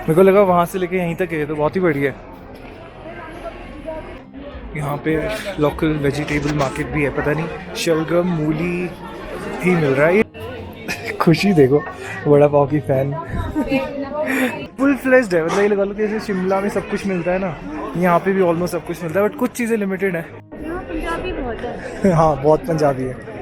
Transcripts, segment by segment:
मेरे को लगा वहाँ से लेके यहीं तक है, तो बहुत ही बढ़िया है। यहाँ पे लोकल वेजिटेबल मार्केट भी है, पता नहीं शलगम मूली ही मिल रहा है। खुशी देखो, बड़ा पाव की फैन। फुल फ्लेश्ड है, मतलब ये लगा लो कि जैसे शिमला में सब कुछ मिलता है ना, यहाँ पे भी ऑलमोस्ट सब कुछ मिलता है, बट कुछ चीज़ें लिमिटेड है। पंजाबी बहुत है। हाँ बहुत पंजाबी है।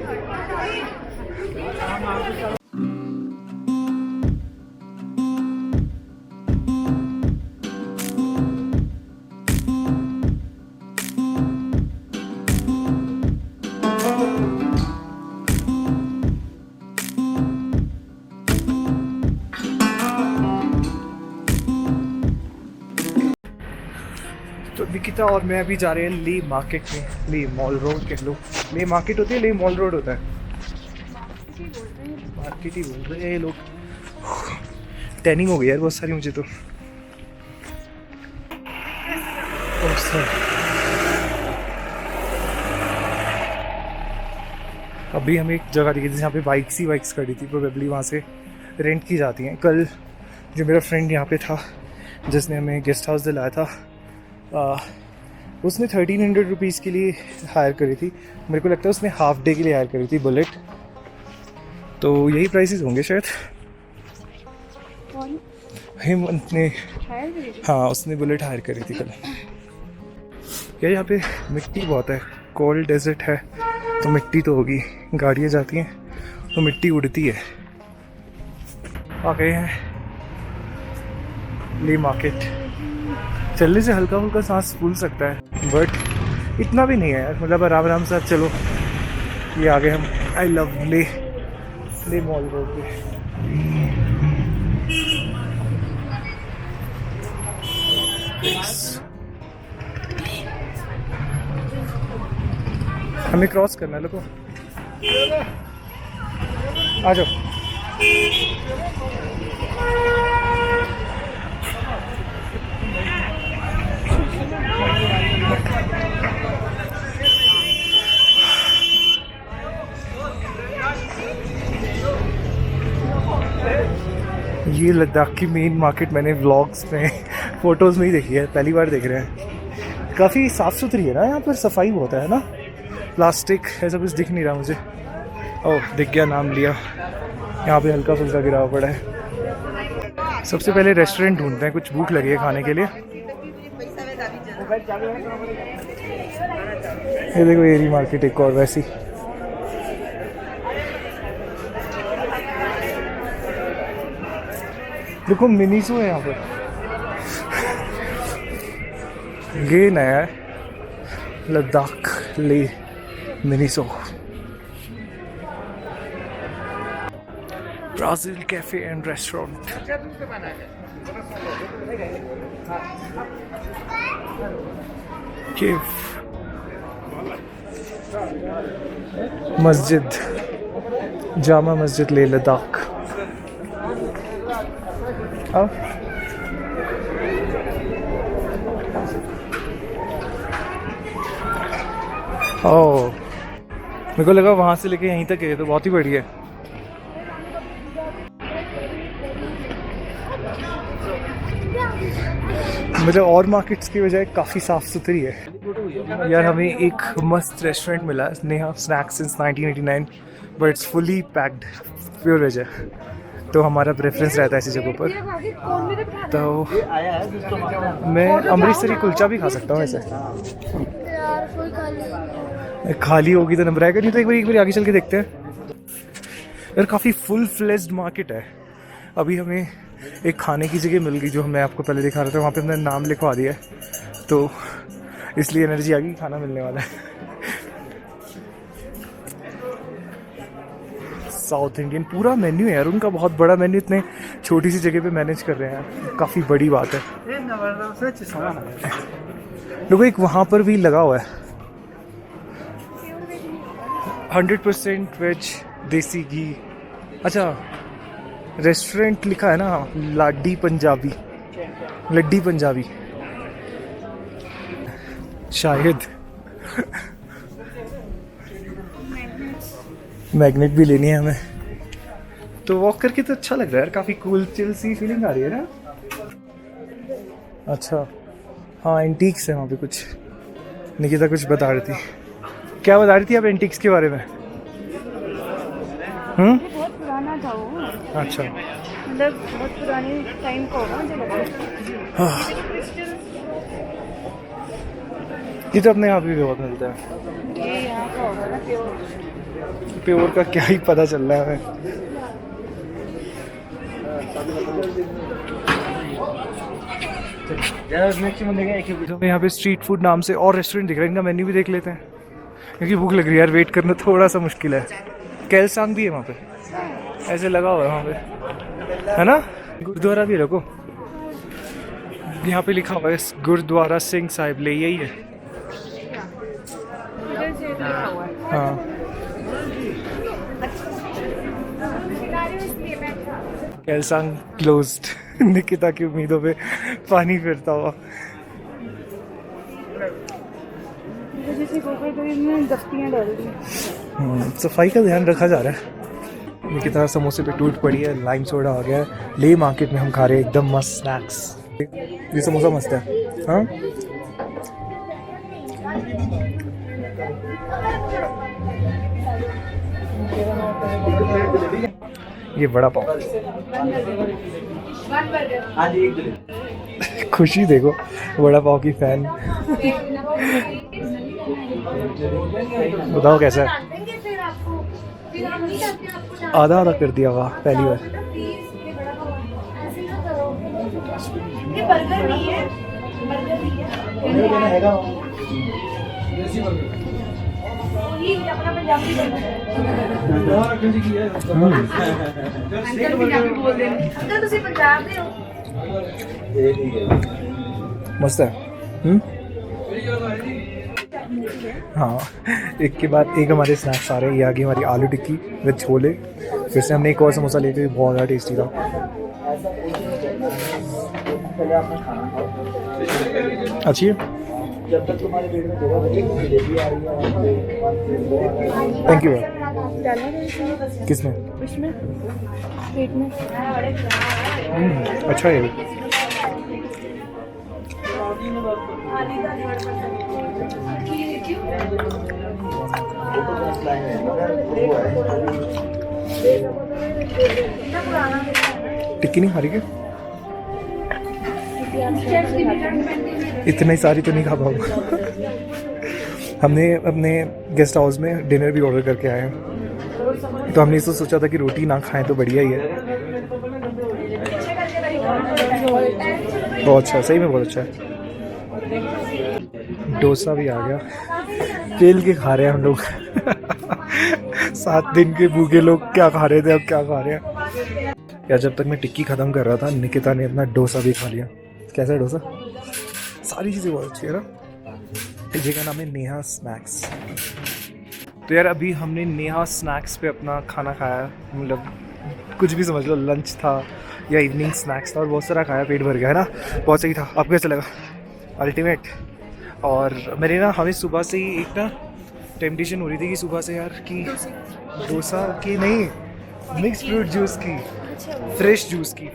तो निकिता और मैं अभी जा रहे हैं ले मार्केट में, ले मॉल रोड कह लो। ले मार्केट होती है, ले मॉल रोड होता है। मार्केट ही बोल रहे हैं ये लोग। टैनिंग हो गई यार बहुत सारी मुझे तो। अभी हम एक जगह देखी थी जहाँ पे बाइक्स खड़ी थी, प्रोबेबली वहाँ से रेंट की जाती हैं। कल जो मेरा फ्रेंड यहाँ पे था जिसने हमें गेस्ट हाउस दिलाया था, उसने 1300 रुपीज़ के लिए हायर करी थी। मेरे को लगता है उसने हाफ डे के लिए हायर करी थी बुलेट, तो यही प्राइसेस होंगे शायद। हेमंत ने, हाँ उसने बुलेट हायर करी थी कल। यार यहाँ पे मिट्टी बहुत है, कोल्ड डेजर्ट है तो मिट्टी तो होगी, गाड़ियाँ जाती हैं तो मिट्टी उड़ती है। आ गए हैं ले मार्केट। चलने से हल्का फुल्का सांस फूल सकता है, बट इतना भी नहीं है यार, मतलब आराम आराम से चलो। ये आ गए हम आई लव ले मॉल रोड पे। हमें क्रॉस करना है, लोगों आ जाओ। ये लद्दाख की मेन मार्केट मैंने व्लॉग्स में फ़ोटोज़ में ही देखी है, पहली बार देख रहे हैं। काफ़ी साफ़ सुथरी है ना यहाँ पर, सफाई बहुत है ना। प्लास्टिक ऐसा कुछ दिख नहीं रहा मुझे। ओह दिख गया, नाम लिया। यहाँ पे हल्का फुल्का गिरा हुआ पड़ा है। सबसे पहले रेस्टोरेंट ढूंढते हैं, कुछ भूख लगी है खाने के लिए। ये देखो एरी मार्केट एक और वैसी। देखो मिनीसो है यहाँ पर। ये नया है Ladakh Leh Miniso. Brazil cafe and restaurant. Cave मस्जिद, जामा मस्जिद ले लद्दाख। ओह मेरे को लगा वहाँ से लेके यहीं तक है, तो बहुत ही बढ़िया है। मतलब और मार्केट्स की बजाय काफ़ी साफ़ सुथरी है यार। हमें एक मस्त रेस्टोरेंट मिला, Neha snacks since 1989, but it's fully packed, pure veg है, तो हमारा प्रेफरेंस रहता है ऐसी जगहों पर। तो मैं अमृतसरी कुलचा भी खा सकता हूँ ऐसे। खाली होगी तो नंबर आएगा, नहीं तो एक बार आगे चल के देखते हैं यार। काफ़ी फुल फ्लेज्ड मार्केट है। अभी हमें एक खाने की जगह मिल गई जो मैं आपको पहले दिखा रहा था, वहाँ पे हमने नाम लिखवा दिया है, तो इसलिए एनर्जी आ गई, खाना मिलने वाला है। साउथ इंडियन पूरा मेन्यू है यार उनका, बहुत बड़ा मेन्यू, इतने छोटी सी जगह पे मैनेज कर रहे हैं, काफ़ी बड़ी बात है। देखो एक वहाँ पर भी लगा हुआ है 100% वेज देसी घी। अच्छा रेस्टोरेंट लिखा है ना, लाडी पंजाबी, लड्डी पंजाबी शायद। मैग्नेट भी लेनी है हमें, तो वॉक करके तो अच्छा लग रहा है यार, काफ़ी कूल चिल सी फीलिंग आ रही है ना। अच्छा, हाँ एंटीक्स है वहाँ पे कुछ। निकिता कुछ बता रही थी। क्या बता रही थी आप एंटीक्स के बारे में? बहुत पुराना था वो, अच्छा। मतलब बहुत पुराने टाइम का होगा मुझे लगता है। हाँ, ये तो अपने यहाँ पे भी बहुत मिलता है। ये यहाँ का होगा ना प्योर। प्योर का क्या ही पता चल रहा है हमें। तो यहाँ पे स्ट्रीट फूड नाम से और रेस्टोरेंट दिख रहा है, इनका मेन्यू भी देख लेते हैं क्योंकि भूख लग रही है यार, वेट करना थोड़ा सा मुश्किल है। कैलसांग भी है वहाँ पे, ऐसे लगा हुआ है वहाँ पे, है ना। गुरुद्वारा भी रखो, यहाँ पे लिखा हुआ है गुरुद्वारा सिंह साहिब ले, यही है। इधर से लिखा हुआ है। हाँ, कैलसांग क्लोज्ड। निकिता की उम्मीदों पे पानी फिरता हुआ। जैसे गोबर गरीब में दफ्तियाँ डाल दी। सफाई का ध्यान रखा जा रहा है। निकिता समोसे पे टूट पड़ी है, लाइम सोडा आ गया है। ले मार्केट में हम खा रहे हैं एकदम मस्त स्नैक्स। ये समोसा मस्त है। हाँ, ये बड़ा पाव। खुशी देखो, बड़ा पाव की फैन। बताओ कैसा है? आधा आधा कर दिया, वाह पहली बार। ये बर्गर नहीं है, बर्गर नहीं है। ये अपना पंजाबी अंकल पंजाबी बोल रहे हैं। अंकल तुसी पंजाब दे हो। मस्त है। हाँ, एक के बाद एक हमारे स्नैक्स आ रहे हैं। ये आगे हमारी आलू टिक्की विद छोले। फिर से हमने एक और समोसा लेके, बहुत ज़्यादा टेस्टी था। अच्छी है। Thank you. किसमें? इसमें पेट में। अच्छा है। टिक्की नहीं खा रही क्या? इतनी सारी तो नहीं खा पाऊंगा। हमने अपने गेस्ट हाउस में डिनर भी ऑर्डर करके आए हैं, तो हमने इसको सोचा था कि रोटी ना खाएं तो बढ़िया ही है। बहुत अच्छा, सही में बहुत अच्छा है। डोसा भी आ गया। तेल के खा रहे हैं हम लोग। 7 दिन के भूखे लोग क्या खा रहे थे, अब क्या खा रहे हैं यार। जब तक मैं टिक्की ख़त्म कर रहा था, निकिता ने अपना डोसा भी खा लिया। कैसा है डोसा? सारी चीज़ें बहुत अच्छी है ना। इस जगह का नाम है नेहा स्नैक्स। तो यार अभी हमने नेहा स्नैक्स पे अपना खाना खाया, मतलब कुछ भी समझ लो, लंच था या इवनिंग स्नैक्स था, और बहुत सारा खाया, पेट भर गया है ना। बहुत सही था। आपको कैसा लगा? अल्टीमेट। और मेरे ना, हमें सुबह से ही एक ना टेम्पटेशन हो रही थी कि सुबह से यार कि डोसा की नहीं, मिक्स फ्रूट जूस की, फ्रेश जूस की।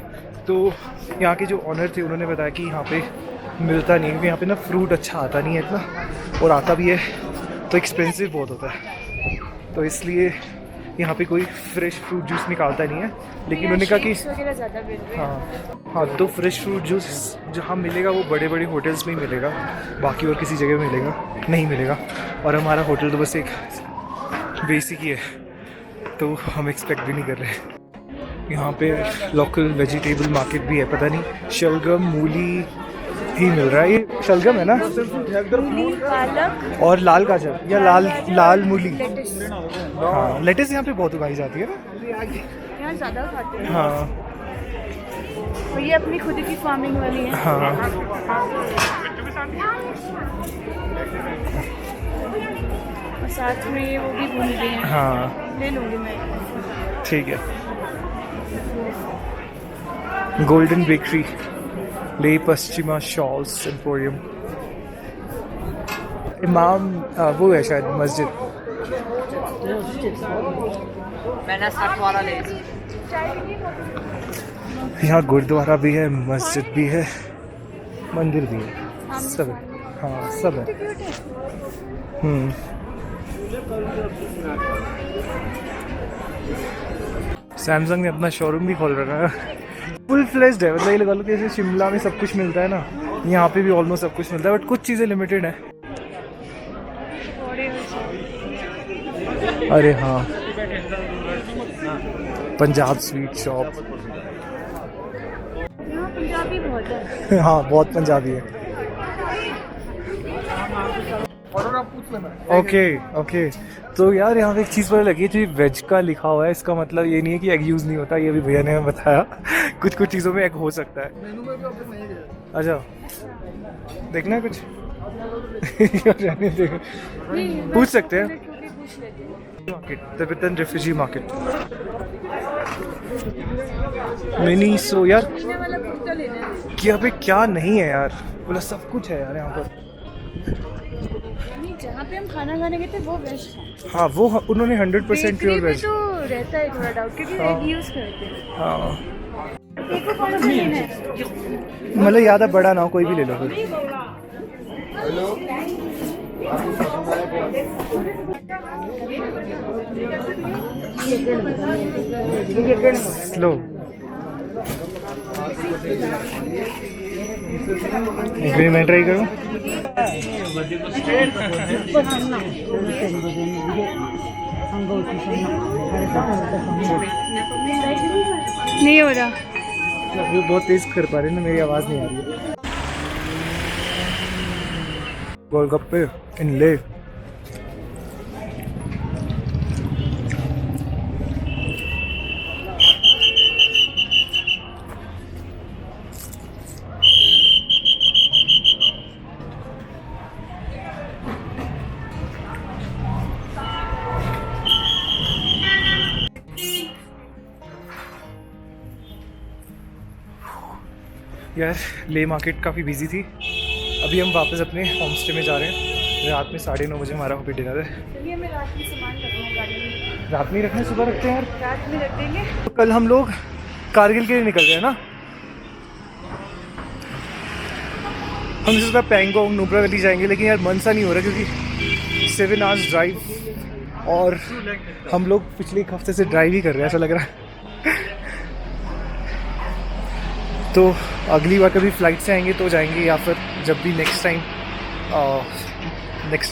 तो यहाँ के जो ऑनर थे उन्होंने बताया कि यहाँ पे मिलता नहीं है, क्योंकि यहाँ पे ना फ्रूट अच्छा आता नहीं है इतना, और आता भी है तो एक्सपेंसिव बहुत होता है, तो इसलिए यहाँ पे कोई फ्रेश फ्रूट जूस निकालता नहीं है। लेकिन उन्होंने कहा कि हाँ, तो फ्रेश फ्रूट जूस जहाँ मिलेगा वो बड़े बड़े होटल्स में ही मिलेगा, बाकी और किसी जगह मिलेगा नहीं मिलेगा। और हमारा होटल तो बस एक बेसिक ही है, तो हम एक्सपेक्ट भी नहीं कर रहे। यहाँ पे लोकल वेजिटेबल मार्केट भी है, पता नहीं शलगम मूली ही मिल रहा है। ये शलगम है ना, पालक और लाल गाजर या लाल मूली। हाँ, लेटेस यहाँ पे बहुत उगाई जाती है ना, यहाँ ज़्यादा खाते हैं। हाँ और ये अपनी खुद की फार्मिंग वाली है। हाँ। और साथ में ये वो भी भून गए हैं। हाँ ले लूँगी मैं। ठीक है। गोल्डन बेकरी, ले पश्चिमा शॉल्स एम्पोरियम। इमाम वो है शायद मस्जिद। मैंने 60 वाला ले। यहाँ गुरुद्वारा भी है, मस्जिद भी है। मंदिर भी है, सब है। हाँ सब है। सैमसंग ने अपना शोरूम भी खोल रखा है, फुल फ्लेज्ड है। मतलब ये लगा लो कि जैसे शिमला में सब कुछ मिलता है ना, यहाँ पे भी ऑलमोस्ट सब कुछ मिलता है, बट कुछ चीज़ें लिमिटेड है। अरे हाँ, पंजाब स्वीट शॉप। यहाँ पंजाबी बहुत है। हाँ बहुत पंजाबी है। ओके ओके, तो यार यहाँ पे एक चीज़ पता लगी, जो वेज का लिखा हुआ है, इसका मतलब ये नहीं है कि एग यूज़ नहीं होता। ये भी भैया ने हमें बताया कुछ कुछ चीज़ों में एग हो सकता है। अच्छा, देखना है कुछ पूछ सकते हैं। Market, Tibetan refugee market. Miniso यार, यहाँ पे क्या नहीं है यार, बोला सब कुछ है यार यहाँ पर। जहाँ पे हम खाना खाने गए थे वो वेज था। हाँ वो उन्होंने 100% प्योर वेज। तो रहता है थोड़ा डाउट क्योंकि एग यूज करते हैं। हाँ एक कौन सा लेना है? मतलब ज़्यादा बड़ा ना हो, कोई भी ले लो फिर। स्लो मैं ट्राई करूँ। नहीं हो रहा, वो बहुत तेज कर पा रहे हैं ना, मेरी आवाज़ नहीं आ रही है। गोलगप्पे इन ले। यार ले मार्केट काफ़ी बिजी थी। अभी हम वापस अपने होम स्टे में जा रहे हैं। रात में 9:30 बजे हमारा वहाँ पे डिनर है। चलिए मैं रात में सामान रखूँगा गाड़ी में। रात में ही रखना, सुबह रखते हैं यार। रात में रख देंगे। तो कल हम लोग कारगिल के लिए निकल रहे हैं ना। हम सोचा पैंगोंग नुब्रा वैली जाएंगे, लेकिन यार मन सा नहीं हो रहा क्योंकि 7 आवर्स ड्राइव, और हम लोग पिछले एक हफ्ते से ड्राइव ही कर रहे हैं ऐसा लग रहा है। तो अगली बार कभी फ़्लाइट से आएंगे तो जाएंगे, या फिर जब भी नेक्स्ट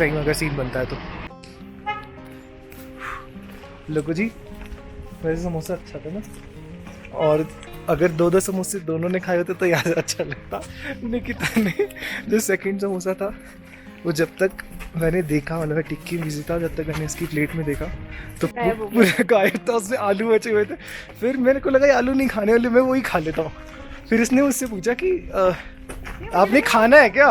टाइम अगर सीन बनता है तो। लोगो जी वैसे समोसा अच्छा था ना, और अगर 2-2 समोसे दोनों ने खाए होते तो यार अच्छा लगता। निकिता ने जो सेकंड समोसा था वो जब तक मैंने देखा, मतलब टिक्की बिजी था, जब तक मैंने इसकी प्लेट में देखा तो पूरा गायब था, उसमें आलू बचे हुए थे। फिर मेरे को लगा ये आलू नहीं खाने वाले, मैं वही खा लेता हूँ। फिर इसने मुझसे पूछा कि आपने खाना है क्या?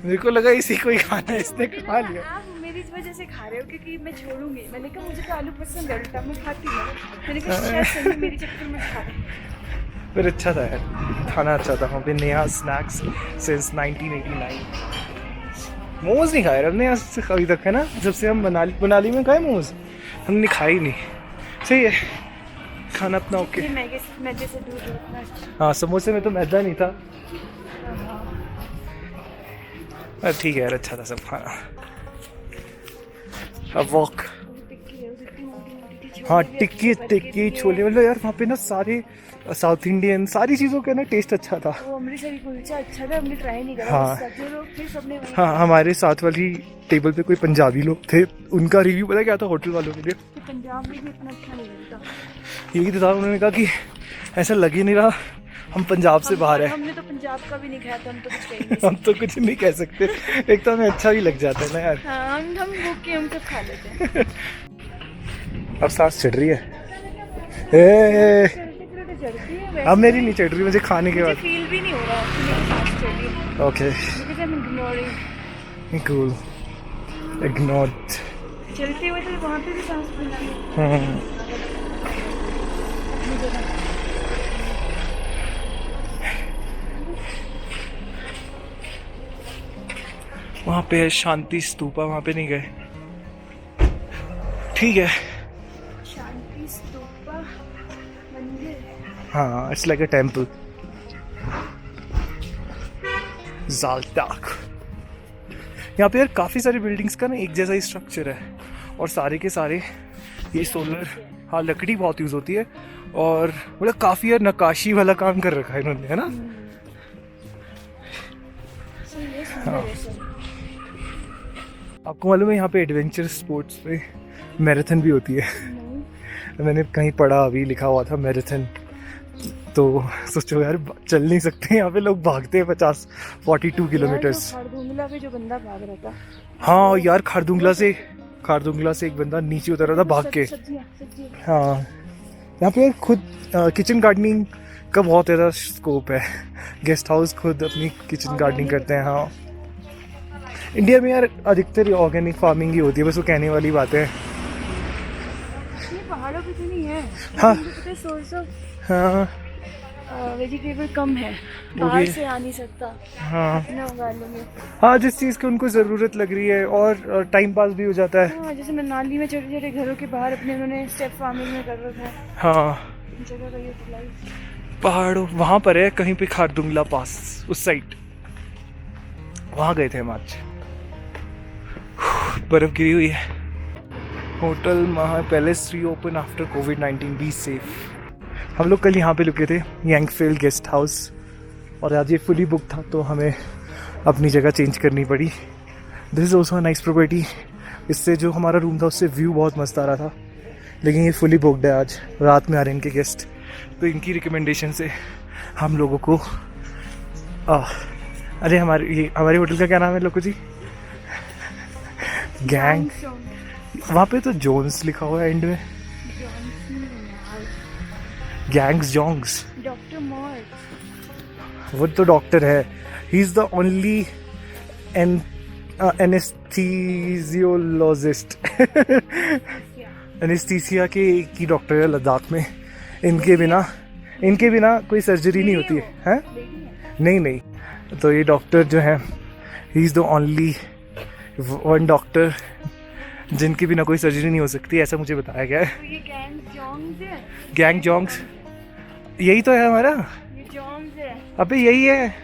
मेरे को लगा इसी को ही खाना है, इसने खा लिया। आप मेरी वजह से खा रहे हो क्योंकि मैं छोड़ूंगी। मैंने कहा मुझे तो आलू पसंद है, उल्टा मैं खाती हूँ। मैंने कहा शायद सही मेरी चक्कर में खा रहे हैं। फिर अच्छा था यार, खाना अच्छा था वहाँ पे। Neha snacks since 1989। मोमोज नहीं खाए हमने आज अभी तक, है ना। जब से हम मनाली में खाए मोमोज, हमने खाए ही नहीं। सही है, खाना अपना ओके। मैदे से दूर रखना। हाँ समोसे में तो मैदा नहीं था। ठीक है यार, अच्छा था सब खाना। अब वॉक, हाँ टिक्की छोले, मतलब यार वहाँ पे ना सारे साउथ इंडियन सारी चीज़ों का ना टेस्ट अच्छा था। वो अमृतसरी कुलचा अच्छा था, हमने ट्राई नहीं करा। हाँ जो लोग थे सबने वही। हाँ, हमारे साथ वाली टेबल पे कोई पंजाबी लोग थे, उनका रिव्यू पता क्या था होटल वालों के लिए? कि पंजाब में भी इतना अच्छा नहीं मिलता। यही तो था, उन्होंने कहा कि ऐसा लग ही नहीं रहा हम पंजाब से बाहर है। हमने तो पंजाब का भी नहीं खाया था, हम तो कुछ कह नहीं हम तो कुछ नहीं कह सकते, एक तो हमें अच्छा भी लग जाता है ना यार। हाँ, हम भूखे हम सब खा लेते हैं। अब सांस चढ़ रही है। चढ़ती है अब मेरी नहीं चढ़ रही, मुझे खाने के बाद फील भी नहीं हो रहा कि मेरी सांस चढ़ रही है। Okay cool, ignored. चलते हुए तो वहाँ पे भी सांस फूलना है। वहाँ पे है शांति स्तूपा, वहाँ पे नहीं गए। ठीक है, शांति स्तूपा मंदिर। हाँ इट्स लाइक अ टेम्पल। ज़ालटाक। यहाँ पे यार काफ़ी सारी बिल्डिंग्स का ना एक जैसा ही स्ट्रक्चर है और सारे के सारे ये सोलर, हाँ लकड़ी बहुत यूज़ होती है और मतलब काफ़ी यार नक्काशी वाला काम कर रखा है इन्होंने, है ना। हाँ। आपको मालूम है यहाँ पे एडवेंचर स्पोर्ट्स में मैराथन भी होती है। मैंने कहीं पढ़ा, अभी लिखा हुआ था मैराथन। तो सोचो यार चल नहीं सकते, यहाँ पे लोग भागते हैं 42 किलोमीटर्स। खारदुंगला पे जो बंदा भाग रहा था, हाँ यार खारदुंगला से एक बंदा नीचे उतर रहा था भाग के। हाँ यहाँ पे खुद किचन गार्डनिंग का बहुत ज़्यादा स्कोप है। गेस्ट हाउस खुद अपनी किचन गार्डनिंग करते हैं। हाँ इंडिया में यार अधिकतर ऑर्गेनिक फार्मिंग ही होती है, बस वो कहने वाली बात है। पहाड़ों पे तो नहीं है। हाँ सोर्स ऑफ हाँ वेजिटेबल कम है, वो बाहर भी- से आ नहीं सकता, हाँ अपना उगा लेंगे। हाँ जिस चीज़ की उनको ज़रूरत लग रही है और टाइम पास भी हो जाता है। हाँ जैसे मनाली में छोटे छोटे घरों के बाहर अपने उन्होंने स्टेप फार्मिंग में कर रखा है, हाँ जगह का यूटिलाइज। पहाड़ों वहाँ पर है कहीं पे खारदुंगला पास उस साइड, वहाँ गए थे हम आज। बर्फ गिरी हुई है। होटल महा palace reopen after covid, be safe. हम लोग कल यहाँ पे रुके थे, यंगफील्ड गेस्ट हाउस, और आज ये फुली बुक था तो हमें अपनी जगह चेंज करनी पड़ी। This is also nice property. इससे जो हमारा रूम था उससे व्यू बहुत मस्त आ रहा था, लेकिन ये फुली बुकड है। आज रात में आ रहे हैं इनके गेस्ट, तो इनकी रिकमेंडेशन से हम लोगों को अरे हमारे होटल का क्या नाम है लोको जी? गैंग। वहाँ पे तो जोन्स लिखा हुआ है एंड में। गैंग्स जोंग्स। डॉक्टर मॉर, वो तो डॉक्टर है। He is the only anaesthesiologist. Anaesthesia की डॉक्टर है लद्दाख में। इनके बिना कोई सर्जरी नहीं होती है, हैं? नहीं, तो ये डॉक्टर जो है he is the only one doctor जिनके बिना कोई सर्जरी नहीं हो सकती, ऐसा मुझे बताया गया है। तो ये गैंग जोंग्स है। गैंग जोंग्स यही तो है हमारा। ये जोंग्स है। अबे यही है,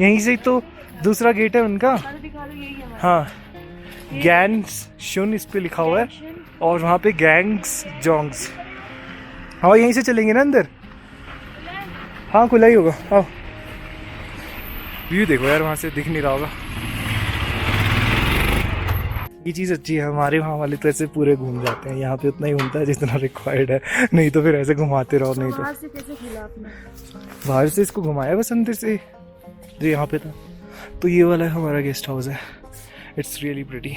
यहीं से तो दूसरा गेट है उनका। दिखा दो, यही है हमारा। हाँ गैंग्स शुन इस पे लिखा हुआ है और वहाँ पे गैंग्स जोंग्स। हाँ यहीं से चलेंगे ना अंदर। हाँ खुला ही होगा। हाँ व्यू देखो यार, वहाँ से दिख नहीं रहा होगा। ये चीज़ अच्छी है, हमारे वहाँ वाले तो ऐसे पूरे घूम जाते हैं, यहाँ पे उतना ही घूमता है जितना रिक्वायर्ड है, नहीं तो फिर ऐसे घुमाते रहो। नहीं तो बाहर से कैसे खिला आपने? बाहर से इसको घुमाया बस, अंदर से जो यहाँ पे था। तो ये वाला हमारा गेस्ट हाउस है। It's really pretty.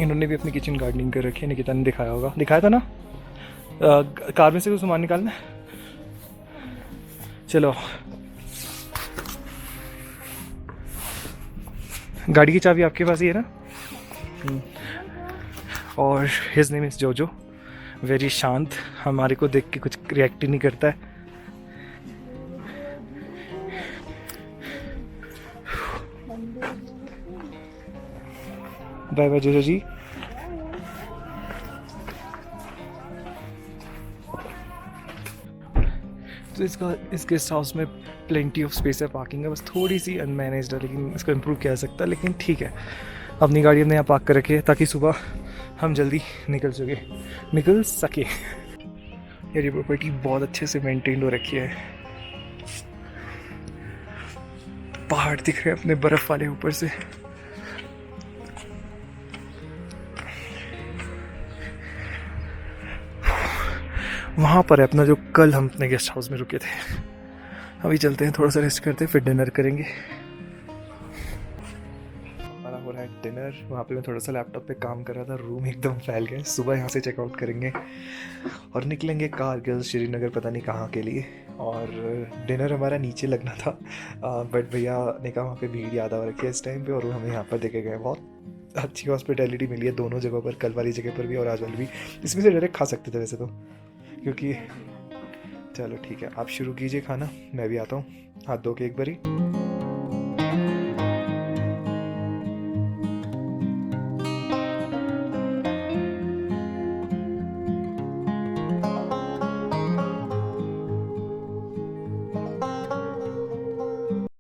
इन्होंने भी अपनी किचन गार्डनिंग कर रखी है, निकिता ने दिखाया था ना। कार में से कुछ सामान निकालना है। चलो गाड़ी की चाबी आपके पास ही है ना। और हिज नेम इज जोजो, वेरी शांत, हमारे को देख के कुछ रिएक्ट ही नहीं करता है। बाय बाय जोजो जी। तो इस गेस्ट हाउस में प्लेंटी ऑफ स्पेस है, पार्किंग है, बस थोड़ी सी अनमैनेज्ड है, लेकिन इसको इम्प्रूव किया जा सकता है। लेकिन ठीक है, अपनी गाड़ी हमने यहाँ पार्क कर रखी है ताकि सुबह हम जल्दी निकल सके। यार ये प्रॉपर्टी बहुत अच्छे से मेंटेन हो रखी है। पहाड़ दिख रहे हैं अपने बर्फ वाले ऊपर से। वहाँ पर है अपना जो कल हम अपने गेस्ट हाउस में रुके थे। अभी चलते हैं, थोड़ा सा रेस्ट करते हैं, फिर डिनर करेंगे। हमारा हो रहा है डिनर। वहाँ पे मैं थोड़ा सा लैपटॉप पे काम कर रहा था, रूम एकदम फैल गया। सुबह यहाँ से चेकआउट करेंगे और निकलेंगे कारगिल श्रीनगर पता नहीं कहाँ के लिए। और डिनर हमारा नीचे लगना था, बट भैया ने कहा वहाँ पे भीड़ ज़्यादा हो रखी है इस टाइम पे, और वो हमें यहाँ पर देखे गए। बहुत अच्छी हॉस्पिटैलिटी मिली है दोनों जगहों पर, कल वाली जगह पर भी और आज वाली भी। इसमें से डायरेक्ट खा सकते थे वैसे तो, क्योंकि चलो ठीक है, आप शुरू कीजिए खाना, मैं भी आता हूँ हाथ धो के एक बारी।